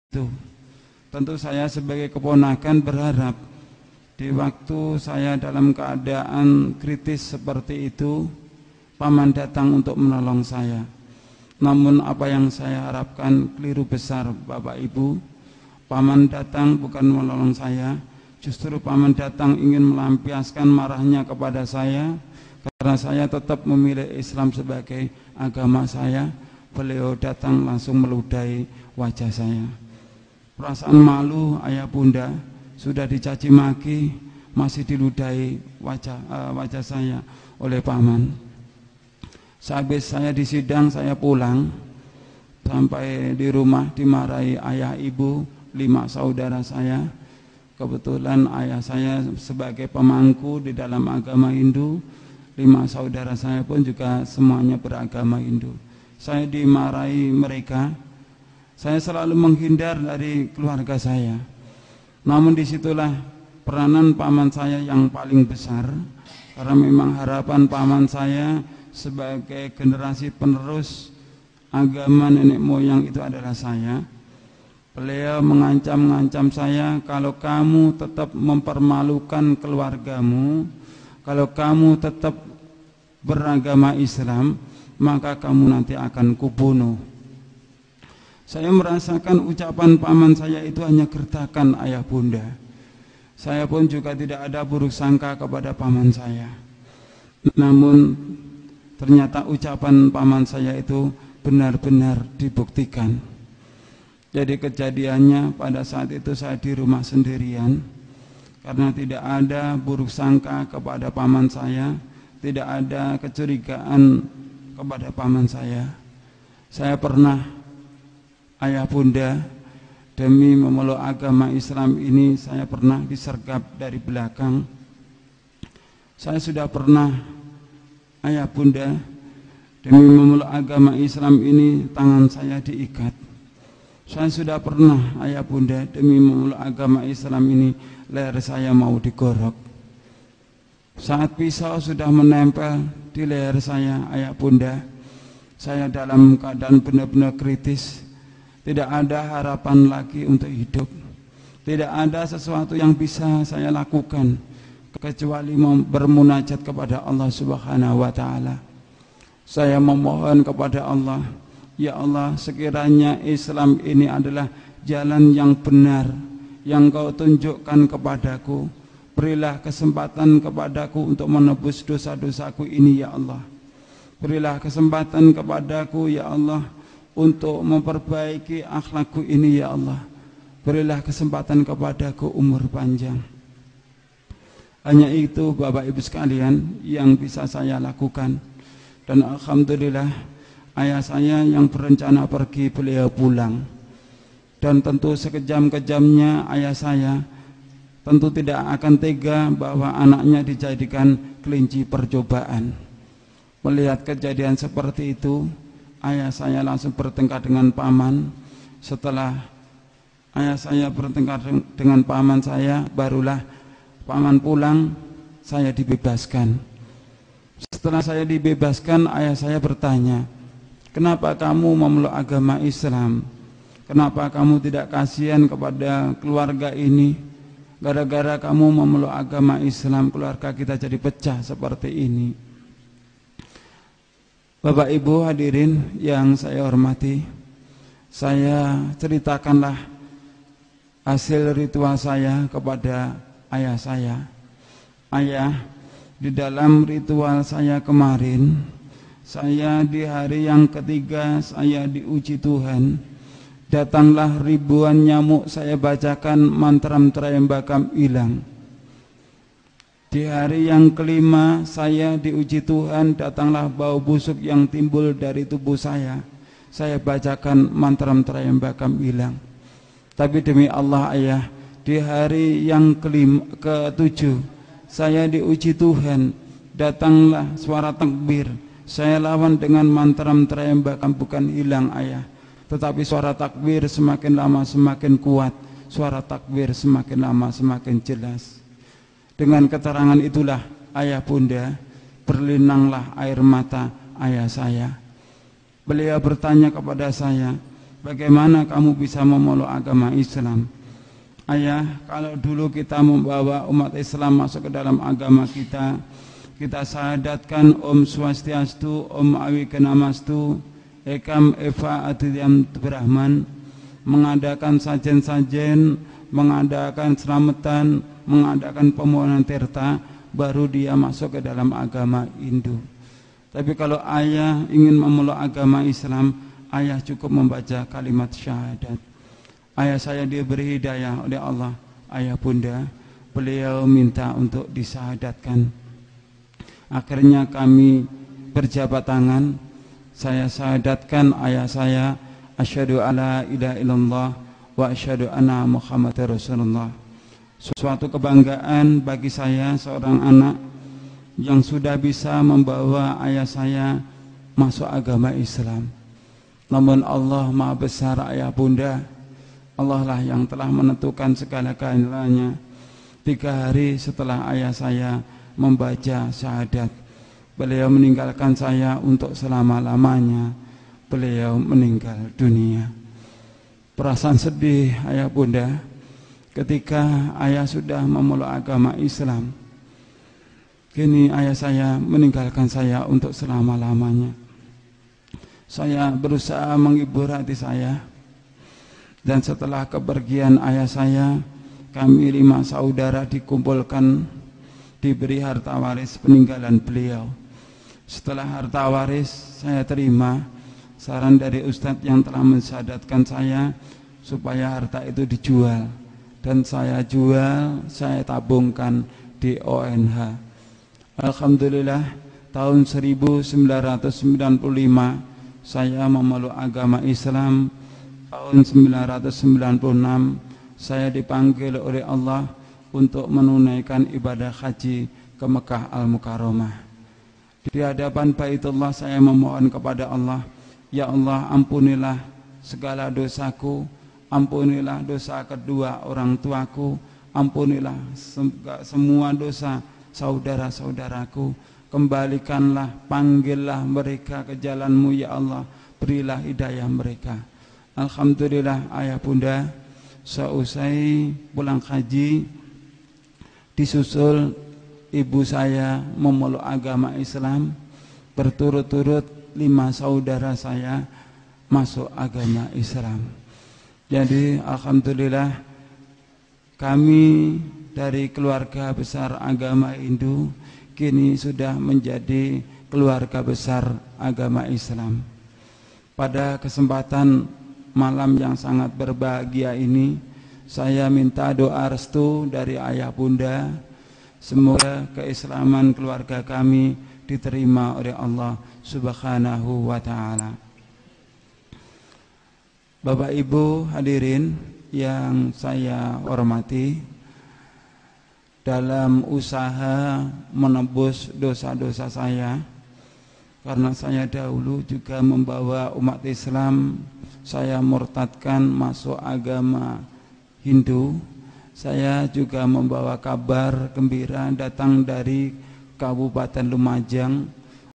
itu. Tentu saya sebagai keponakan berharap di waktu saya dalam keadaan kritis seperti itu, paman datang untuk menolong saya. Namun apa yang saya harapkan keliru besar, Bapak Ibu. Paman datang bukan menolong saya, justru paman datang ingin melampiaskan marahnya kepada saya karena saya tetap memilih Islam sebagai agama saya. Beliau datang langsung meludahi wajah saya. Perasaan malu ayah bunda, sudah dicaci maki, masih diludahi wajah saya oleh paman. Sehabis saya disidang, saya pulang. Sampai di rumah dimarahi ayah ibu, 5 saudara saya. Kebetulan ayah saya sebagai pemangku di dalam agama Hindu, 5 saudara saya pun juga semuanya beragama Hindu. Saya dimarahi mereka. Saya selalu menghindar dari keluarga saya. Namun disitulah peranan paman saya yang paling besar, karena memang harapan paman saya sebagai generasi penerus agama nenek moyang itu adalah saya. Beliau mengancam saya, kalau kamu tetap mempermalukan keluargamu, kalau kamu tetap beragama Islam, maka kamu nanti akan kubunuh. Saya merasakan ucapan paman saya itu hanya gertakan ayah bunda. Saya pun juga tidak ada buruk sangka kepada paman saya. Namun ternyata ucapan paman saya itu benar-benar dibuktikan. Jadi kejadiannya pada saat itu saya di rumah sendirian, karena tidak ada buruk sangka kepada paman saya, tidak ada kecurigaan kepada paman saya. Saya pernah, ayah bunda, demi memeluk agama Islam ini saya pernah disergap dari belakang. Saya sudah pernah, ayah bunda, demi memeluk agama Islam ini tangan saya diikat. Saya sudah pernah, ayah bunda, demi memeluk agama Islam ini leher saya mau digorok. Saat pisau sudah menempel di leher saya, ayah bunda, saya dalam keadaan benar-benar kritis. Tidak ada harapan lagi untuk hidup. Tidak ada sesuatu yang bisa saya lakukan kecuali bermunajat kepada Allah Subhanahu wa ta'ala. Saya memohon kepada Allah, ya Allah, sekiranya Islam ini adalah jalan yang benar yang Kau tunjukkan kepadaku, berilah kesempatan kepadaku untuk menebus dosa-dosaku ini, ya Allah. Berilah kesempatan kepadaku, ya Allah, untuk memperbaiki akhlakku ini, ya Allah. Berilah kesempatan kepadaku umur panjang. Hanya itu Bapak Ibu sekalian yang bisa saya lakukan. Dan alhamdulillah ayah saya yang berencana pergi, beliau pulang. Dan tentu sekejam-kejamnya ayah saya tentu tidak akan tega bahwa anaknya dijadikan kelinci percobaan. Melihat kejadian seperti itu, ayah saya langsung bertengkar dengan paman. Setelah ayah saya bertengkar dengan paman saya, barulah paman pulang, saya dibebaskan. Setelah saya dibebaskan, ayah saya bertanya, kenapa kamu memeluk agama Islam? Kenapa kamu tidak kasihan kepada keluarga ini? Gara-gara kamu memeluk agama Islam, keluarga kita jadi pecah seperti ini. Bapak Ibu hadirin yang saya hormati, saya ceritakanlah hasil ritual saya kepada ayah saya. Ayah, di dalam ritual saya kemarin, saya di hari yang ketiga saya diuji Tuhan. Datanglah ribuan nyamuk, saya bacakan mantram Trayambakam hilang. Di hari yang kelima saya diuji Tuhan, datanglah bau busuk yang timbul dari tubuh saya bacakan mantram Trayambakam hilang. Tapi demi Allah ayah, di hari yang ketujuh saya diuji Tuhan, datanglah suara takbir, saya lawan dengan mantram Trayambakam bukan hilang ayah, tetapi suara takbir semakin lama semakin kuat, suara takbir semakin lama semakin jelas. Dengan keterangan itulah ayah bunda, berlinanglah air mata ayah saya. Beliau bertanya kepada saya, bagaimana kamu bisa memeluk agama Islam? Ayah, kalau dulu kita membawa umat Islam masuk ke dalam agama kita syahadatkan Om Swastiastu, Om Awikenamastu, Ekam Eva Adhyam Brahman, mengadakan sajen-sajen, mengadakan selamatan, mengadakan pemohonan tirta, baru dia masuk ke dalam agama Hindu. Tapi kalau ayah ingin memeluk agama Islam, ayah cukup membaca kalimat syahadat. Ayah saya diberi hidayah oleh Allah, ayah bunda, beliau minta untuk disyahadatkan. Akhirnya kami berjabat tangan, saya syahadatkan ayah saya, asyhadu alla ilaha illallah wa asyhadu anna Muhammadar Rasulullah. Suatu kebanggaan bagi saya, seorang anak yang sudah bisa membawa ayah saya masuk agama Islam. Namun Allah Maha Besar ayah bunda, Allah lah yang telah menentukan segala-galanya. 3 hari setelah ayah saya membaca syahadat, beliau meninggalkan saya untuk selama-lamanya. Beliau meninggal dunia. Perasaan sedih ayah bunda ketika ayah sudah memeluk agama Islam. Kini ayah saya meninggalkan saya untuk selama-lamanya. Saya berusaha menghibur hati saya. Dan setelah kepergian ayah saya, kami 5 saudara dikumpulkan, diberi harta waris peninggalan beliau. Setelah harta waris, saya terima saran dari ustadz yang telah mensyahadatkan saya supaya harta itu dijual. Dan saya jual, saya tabungkan di ONH. Alhamdulillah, tahun 1995 saya memeluk agama Islam. Tahun 1996 saya dipanggil oleh Allah untuk menunaikan ibadah haji ke Mekah Al-Mukarramah. Di hadapan Baitullah saya memohon kepada Allah, ya Allah, ampunilah segala dosaku, ampunilah dosa kedua orang tuaku, ampunilah semua dosa saudara-saudaraku, kembalikanlah, panggillah mereka ke jalan-Mu ya Allah, berilah hidayah mereka. Alhamdulillah ayah bunda, seusai pulang haji disusul ibu saya memeluk agama Islam, berturut-turut 5 saudara saya masuk agama Islam. Jadi alhamdulillah kami dari keluarga besar agama Hindu kini sudah menjadi keluarga besar agama Islam. Pada kesempatan malam yang sangat berbahagia ini, saya minta doa restu dari ayah bunda, semoga keislaman keluarga kami diterima oleh Allah Subhanahu wa ta'ala. Bapak Ibu hadirin yang saya hormati, dalam usaha menebus dosa-dosa saya, karena saya dahulu juga membawa umat Islam, saya murtadkan masuk agama Hindu. Saya juga membawa kabar gembira datang dari Kabupaten Lumajang